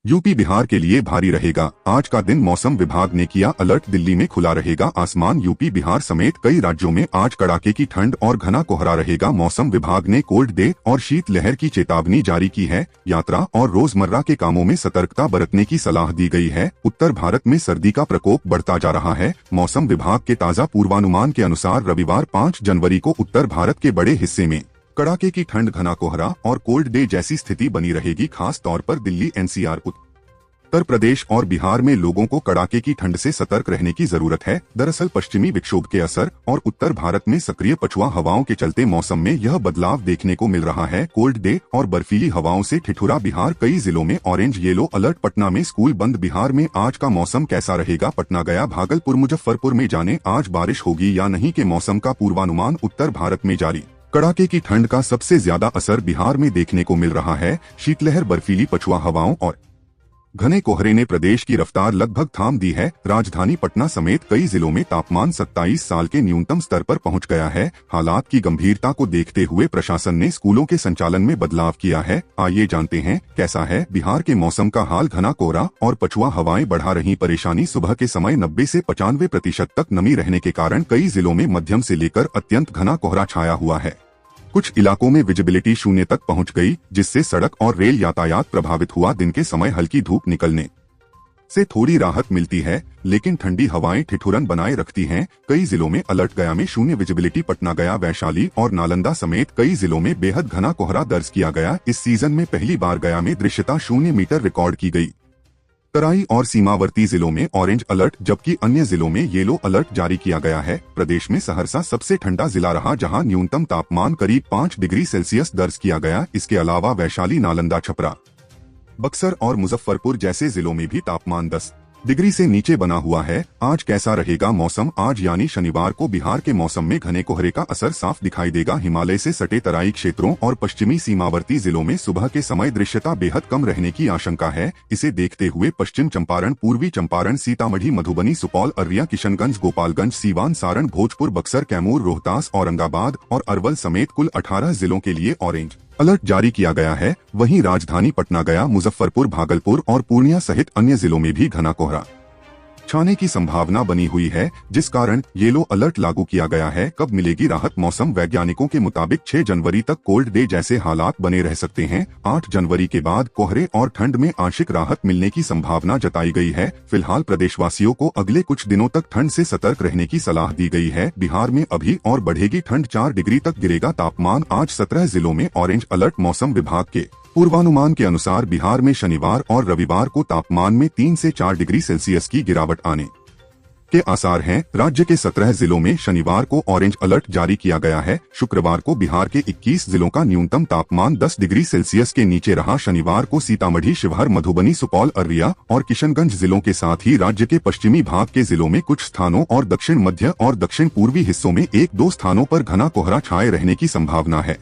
UP Bihar के लिए भारी रहेगा। आज का दिन मौसम विभाग ने किया अलर्ट। दिल्ली में खुला रहेगा आसमान। यूपी बिहार समेत कई राज्यों में आज कड़ाके की ठंड और घना कोहरा रहेगा। मौसम विभाग ने कोल्ड डे और शीत लहर की चेतावनी जारी की है। यात्रा और रोजमर्रा के कामों में सतर्कता बरतने की सलाह दी गई है। उत्तर भारत में सर्दी का प्रकोप बढ़ता जा रहा है। मौसम विभाग के ताज़ा पूर्वानुमान के अनुसार रविवार 5 जनवरी को उत्तर भारत के बड़े हिस्से में कड़ाके की ठंड, घना कोहरा और कोल्ड डे जैसी स्थिति बनी रहेगी। खास तौर पर दिल्ली, एनसीआर, उत्तर प्रदेश और बिहार में लोगों को कड़ाके की ठंड से सतर्क रहने की जरूरत है। दरअसल पश्चिमी विक्षोभ के असर और उत्तर भारत में सक्रिय पछुआ हवाओं के चलते मौसम में यह बदलाव देखने को मिल रहा है। कोल्ड डे और बर्फीली हवाओं से ठिठुरा बिहार। कई जिलों में ऑरेंज येलो अलर्ट। पटना में स्कूल बंद। बिहार में आज का मौसम कैसा रहेगा? पटना, गया, भागलपुर, मुजफ्फरपुर में जाने आज बारिश होगी या नहीं के मौसम का पूर्वानुमान उत्तर भारत में जारी। कड़ाके की ठंड का सबसे ज्यादा असर बिहार में देखने को मिल रहा है। शीतलहर, बर्फीली पछुआ हवाओं और घने कोहरे ने प्रदेश की रफ्तार लगभग थाम दी है। राजधानी पटना समेत कई जिलों में तापमान 27 साल के न्यूनतम स्तर पर पहुंच गया है। हालात की गंभीरता को देखते हुए प्रशासन ने स्कूलों के संचालन में बदलाव किया है। आइए जानते हैं कैसा है बिहार के मौसम का हाल। घना कोहरा और पछुआ हवाएं बढ़ा रही परेशानी। सुबह के समय 90 से 95% तक नमी रहने के कारण कई जिलों में मध्यम से लेकर अत्यंत घना कोहरा छाया हुआ है। कुछ इलाकों में विजिबिलिटी 0 तक पहुंच गई, जिससे सड़क और रेल यातायात प्रभावित हुआ। दिन के समय हल्की धूप निकलने से थोड़ी राहत मिलती है, लेकिन ठंडी हवाएं ठिठुरन बनाए रखती हैं। कई जिलों में अलर्ट। गया में 0 विजिबिलिटी। पटना, गया, वैशाली और नालंदा समेत कई जिलों में बेहद घना कोहरा दर्ज किया गया। इस सीजन में पहली बार गया में दृश्यता 0 मीटर रिकॉर्ड की गई। तराई और सीमावर्ती जिलों में ऑरेंज अलर्ट, जबकि अन्य जिलों में येलो अलर्ट जारी किया गया है। प्रदेश में सहरसा सबसे ठंडा जिला रहा, जहां न्यूनतम तापमान करीब 5 डिग्री सेल्सियस दर्ज किया गया। इसके अलावा वैशाली, नालंदा, छपरा, बक्सर और मुजफ्फरपुर जैसे जिलों में भी तापमान 10 डिग्री से नीचे बना हुआ है। आज कैसा रहेगा मौसम? आज यानी शनिवार को बिहार के मौसम में घने कोहरे का असर साफ दिखाई देगा। हिमालय से सटे तराई क्षेत्रों और पश्चिमी सीमावर्ती जिलों में सुबह के समय दृश्यता बेहद कम रहने की आशंका है। इसे देखते हुए पश्चिम चंपारण, पूर्वी चंपारण, सीतामढ़ी, मधुबनी, सुपौल, अररिया, किशनगंज, गोपालगंज, सीवान, सारण, भोजपुर, बक्सर, कैमूर, रोहतास, औरंगाबाद और अरवल समेत कुल 18 जिलों के लिए ऑरेंज अलर्ट जारी किया गया है। वहीं राजधानी पटना, गया, मुजफ्फरपुर, भागलपुर और पूर्णिया सहित अन्य जिलों में भी घना कोहरा छाने की संभावना बनी हुई है, जिस कारण येलो अलर्ट लागू किया गया है। कब मिलेगी राहत? मौसम वैज्ञानिकों के मुताबिक 6 जनवरी तक कोल्ड डे जैसे हालात बने रह सकते हैं। 8 जनवरी के बाद कोहरे और ठंड में आंशिक राहत मिलने की संभावना जताई गई है। फिलहाल प्रदेशवासियों को अगले कुछ दिनों तक ठंड से सतर्क रहने की सलाह दी गई है। बिहार में अभी और बढ़ेगी ठंड। 4 डिग्री तक गिरेगा तापमान। आज 17 जिलों में ऑरेंज अलर्ट। मौसम विभाग के पूर्वानुमान के अनुसार बिहार में शनिवार और रविवार को तापमान में 3 से 4 डिग्री सेल्सियस की गिरावट आने के आसार हैं। राज्य के 17 जिलों में शनिवार को ऑरेंज अलर्ट जारी किया गया है। शुक्रवार को बिहार के 21 जिलों का न्यूनतम तापमान 10 डिग्री सेल्सियस के नीचे रहा। शनिवार को सीतामढ़ी, शिवहर, मधुबनी, सुपौल, अररिया और किशनगंज जिलों के साथ ही राज्य के पश्चिमी भाग के जिलों में कुछ स्थानों और दक्षिण मध्य और दक्षिण पूर्वी हिस्सों में 1-2 स्थानों पर घना कोहरा छाए रहने की संभावना है।